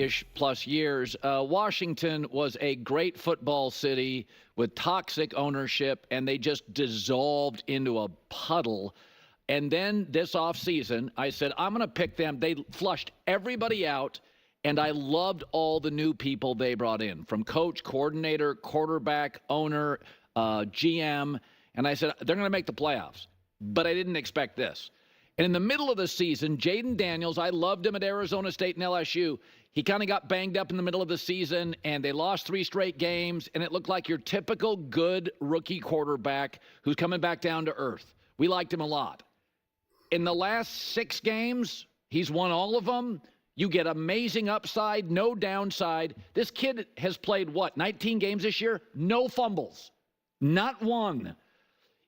ish plus years, Washington was a great football city with toxic ownership, and they just dissolved into a puddle. And then this offseason, I said, I'm going to pick them. They flushed everybody out, and I loved all the new people they brought in, from coach, coordinator, quarterback, owner, GM. And I said, they're going to make the playoffs. But I didn't expect this. And in the middle of the season, Jayden Daniels, I loved him at Arizona State and LSU. He kind of got banged up in the middle of the season, and they lost 3 straight games, and it looked like your typical good rookie quarterback who's coming back down to earth. We liked him a lot. In the last 6 games, he's won all of them. You get amazing upside, no downside. This kid has played, 19 games this year? No fumbles. Not one.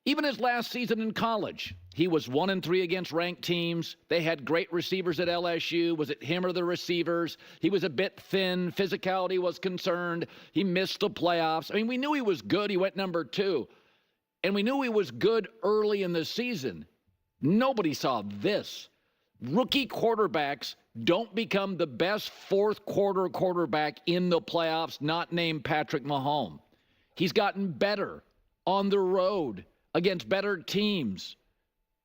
Even his last season in college, he was 1-3 against ranked teams. They had great receivers at LSU. Was it him or the receivers? He was a bit thin. Physicality was concerned. He missed the playoffs. I mean, we knew he was good. He went number 2. And we knew he was good early in the season. Nobody saw this. Rookie quarterbacks don't become the best fourth-quarter quarterback in the playoffs, not named Patrick Mahomes. He's gotten better on the road against better teams.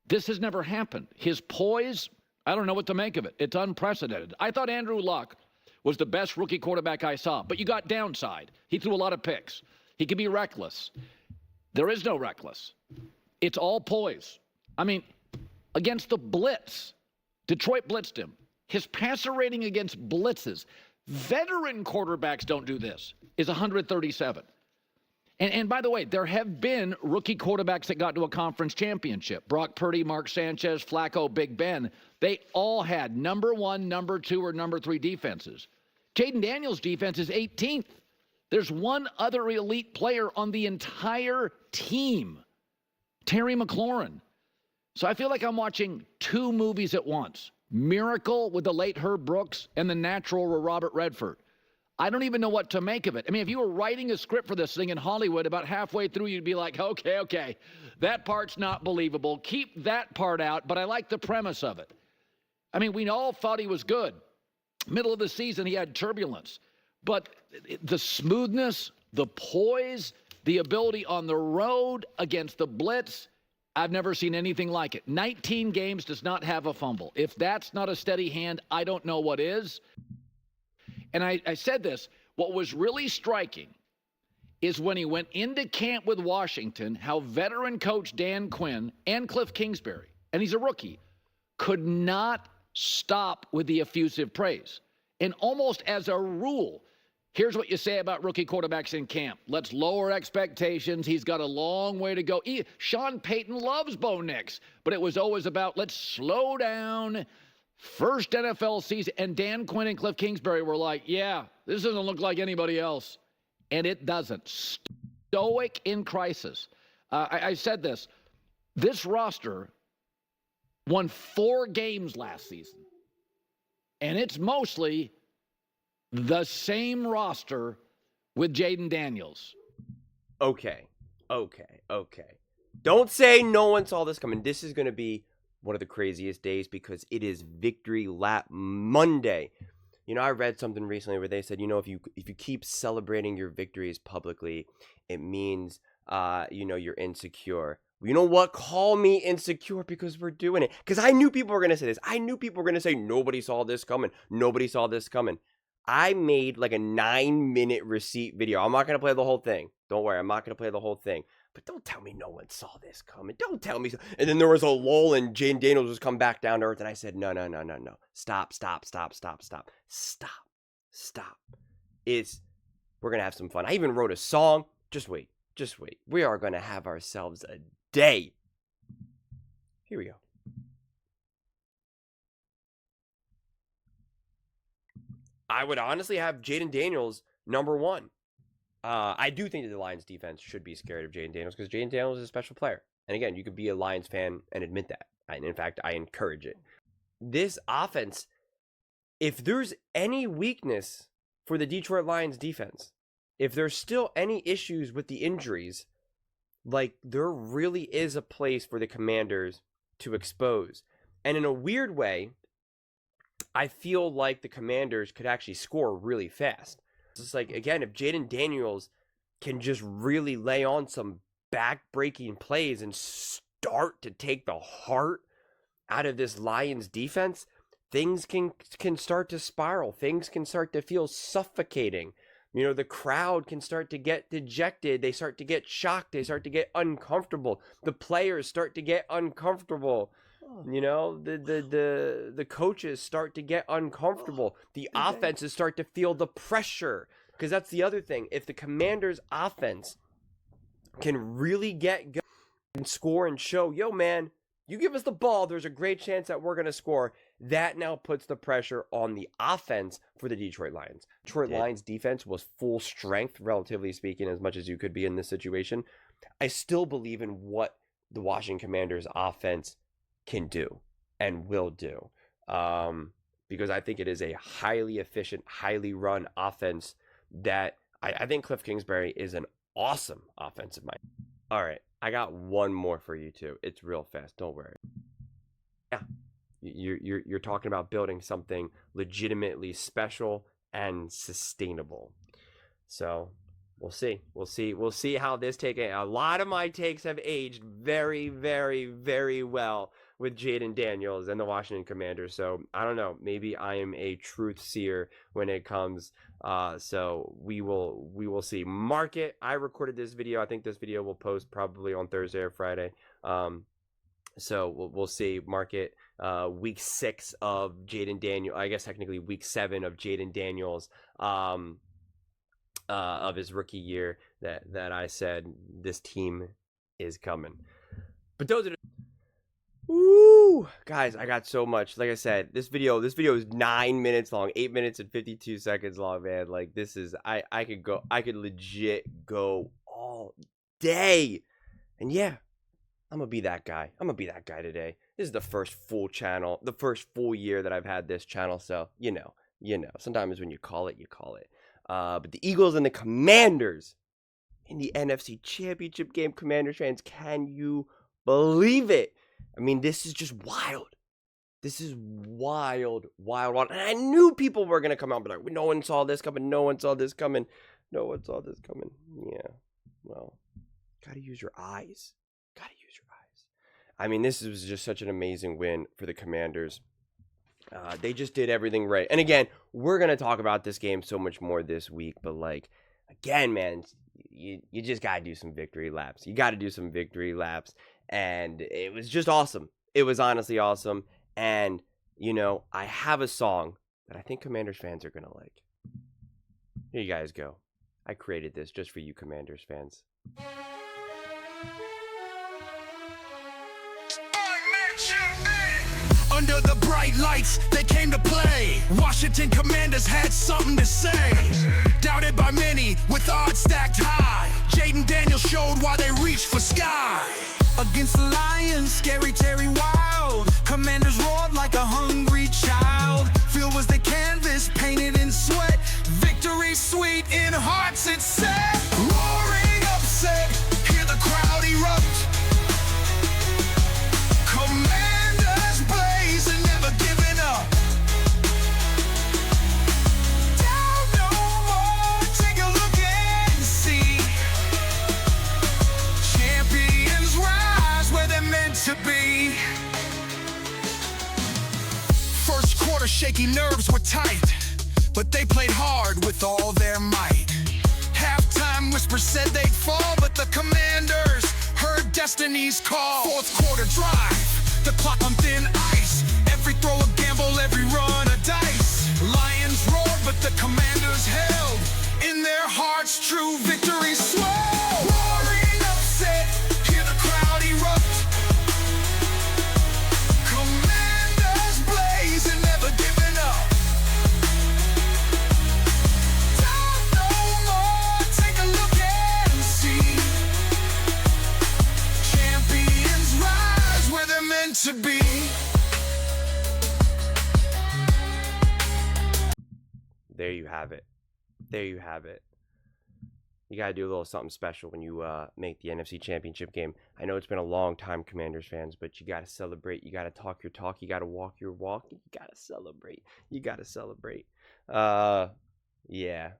This has never happened. His poise, I don't know what to make of it. It's unprecedented. I thought Andrew Luck was the best rookie quarterback I saw, but you got downside. He threw a lot of picks. He could be reckless. There is no reckless. It's all poise. I mean, against the blitz, Detroit blitzed him. His passer rating against blitzes, veteran quarterbacks don't do this, is 137. And by the way, there have been rookie quarterbacks that got to a conference championship. Brock Purdy, Mark Sanchez, Flacco, Big Ben. They all had number 1, number 2, or number 3 defenses. Jayden Daniels' defense is 18th. There's one other elite player on the entire team, Terry McLaurin. So I feel like I'm watching 2 movies at once. Miracle with the late Herb Brooks and The Natural with Robert Redford. I don't even know what to make of it. I mean, if you were writing a script for this thing in Hollywood, about halfway through, you'd be like, okay, that part's not believable. Keep that part out, but I like the premise of it. I mean, we all thought he was good. Middle of the season, he had turbulence. But the smoothness, the poise, the ability on the road against the blitz, I've never seen anything like it. 19 games, does not have a fumble. If that's not a steady hand, I don't know what is. And I said this, what was really striking is when he went into camp with Washington, how veteran coach Dan Quinn and Cliff Kingsbury, and he's a rookie, could not stop with the effusive praise. And almost as a rule, here's what you say about rookie quarterbacks in camp. Let's lower expectations. He's got a long way to go. Sean Payton loves Bo Nix, but it was always about let's slow down. First NFL season, and Dan Quinn and Cliff Kingsbury were like, yeah, this doesn't look like anybody else. And it doesn't. Stoic in crisis. I said this. This roster won 4 games last season. And it's mostly the same roster with Jayden Daniels. Okay. Don't say no one saw this coming. This is going to be one of the craziest days because it is Victory Lap Monday. You know, I read something recently where they said, you know, if you keep celebrating your victories publicly, it means, you're insecure. You know what? Call me insecure because we're doing it. Because I knew people were going to say this. I knew people were going to say, nobody saw this coming. Nobody saw this coming. I made like a 9-minute receipt video. I'm not going to play the whole thing. Don't worry. I'm not going to play the whole thing. But don't tell me no one saw this coming. Don't tell me so. And then there was a lull and Jayden Daniels was come back down to earth. And I said, no. Stop. We're going to have some fun. I even wrote a song. Just wait. We are going to have ourselves a day. Here we go. I would honestly have Jayden Daniels number 1. I do think that the Lions defense should be scared of Jayden Daniels because Jayden Daniels is a special player. And again, you could be a Lions fan and admit that. In fact, I encourage it. This offense, if there's any weakness for the Detroit Lions defense, if there's still any issues with the injuries, like there really is a place for the Commanders to expose. And in a weird way, I feel like the Commanders could actually score really fast. It's just like, again, if Jayden Daniels can just really lay on some back-breaking plays and start to take the heart out of this Lions defense, things can start to spiral. Things can start to feel suffocating. You know, the crowd can start to get dejected. They start to get shocked. They start to get uncomfortable. The players start to get uncomfortable. You know, the coaches start to get uncomfortable. The offenses start to feel the pressure. Because that's the other thing. If the Commanders' offense can really get good and score and show, yo, man, you give us the ball, there's a great chance that we're going to score. That now puts the pressure on the offense for the Detroit Lions. Detroit Lions defense was full strength, relatively speaking, as much as you could be in this situation. I still believe in what the Washington Commanders offense can do and will do. Because I think it is a highly efficient, highly run offense that I think Cliff Kingsbury is an awesome offensive mind. All right, I got one more for you too. It's real fast. Don't worry. Yeah, you're talking about building something legitimately special and sustainable. So we'll see. We'll see how this take. A lot of my takes have aged very, very, very well with Jayden Daniels and the Washington Commanders. So I don't know. Maybe I am a truth seer when it comes. So we will see. Mark it. I recorded this video. I think this video will post probably on Thursday or Friday. So we'll see. Mark it. Week 6 of Jayden Daniels. I guess technically week 7 of Jayden Daniels. Of his rookie year that I said this team is coming. But those are woo, guys, I got so much. Like I said, this video is 9 minutes long, 8 minutes and 52 seconds long, man. Like this is I could legit go all day. And yeah, I'm gonna be that guy. I'm gonna be that guy today. This is the first full channel, the first full year that I've had this channel. So you know, sometimes when you call it, you call it. But the Eagles and the Commanders in the NFC Championship game. Commanders fans, can you believe it? I mean, this is just wild. This is wild. And I knew people were going to come out and be like, no one saw this coming. Yeah, well, gotta use your eyes. I mean, this was just such an amazing win for the Commanders. They just did everything right. And again, we're going to talk about this game so much more this week. But, like, again, man, you just got to do some victory laps. And it was just awesome. It was honestly awesome. And, you know, I have a song that I think Commanders fans are going to like. Here you guys go. I created this just for you Commanders fans. Under the bright lights, they came to play. Washington Commanders had something to say. Doubted by many, with odds stacked high. Jayden Daniels showed why they reached for sky. Against the Lions, scary Terry Wild. Commanders roared like a hungry child. Field was the canvas, painted in sweat. Victory sweet in hearts it set. Roaring upset, hear the crowd erupt. Commanders blaze and never giving up. Down no more, take a look and see. Champions rise where they're meant to be. First quarter shaky nerves were tight, but they played hard with all their might. Halftime whispers said they'd fall, but the Commanders heard destiny's call. Fourth quarter drive, the clock on thin ice. Every throw a gamble, every run a dice. Lions roared, but the Commanders held. In their hearts, true victory swelled. Roaring upset, hear the crowd erupt. Commanders blaze and never giving up. Down no more, take a look and see. Champions rise where they're meant to be. There you have it. You got to do a little something special when you make the NFC Championship game. I know it's been a long time, Commanders fans, but you got to celebrate. You got to talk your talk. You got to walk your walk. You got to celebrate. You got to celebrate. Yeah.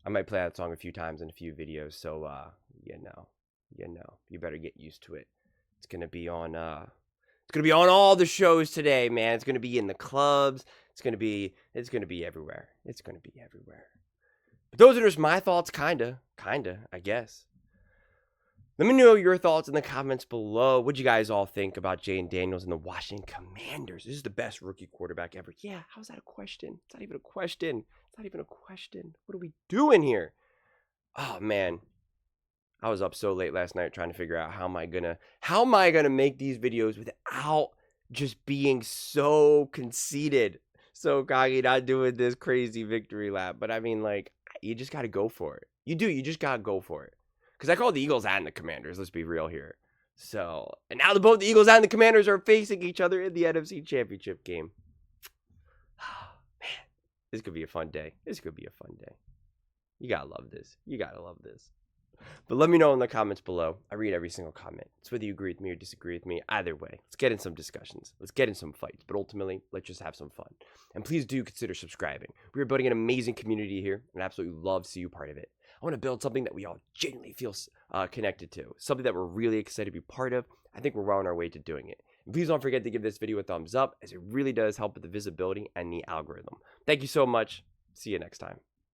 I might play that song a few times in a few videos, so you better get used to it. It's gonna be on all the shows today, man. It's gonna be in the clubs. It's gonna be everywhere. It's gonna be everywhere. But those are just my thoughts, kinda, I guess. Let me know your thoughts in the comments below. What'd you guys all think about Jayden Daniels and the Washington Commanders? This is the best rookie quarterback ever. Yeah, how's that a question? It's not even a question. It's not even a question. What are we doing here? Oh, man. I was up so late last night trying to figure out how am I gonna make these videos without just being so conceited, so cocky, not doing this crazy victory lap. But I mean, like, you just gotta go for it. You just gotta go for it. Because I call the Eagles and the Commanders, let's be real here. So, and now both the Eagles and the Commanders are facing each other in the NFC Championship game. Man, this could be a fun day. You gotta love this. But let me know in the comments below. I read every single comment. It's whether you agree with me or disagree with me. Either way, let's get in some discussions. Let's get in some fights. But ultimately, let's just have some fun. And please do consider subscribing. We are building an amazing community here, and I absolutely love to see you part of it. I want to build something that we all genuinely feel connected to. Something that we're really excited to be part of. I think we're well on our way to doing it. And please don't forget to give this video a thumbs up, as it really does help with the visibility and the algorithm. Thank you so much. See you next time.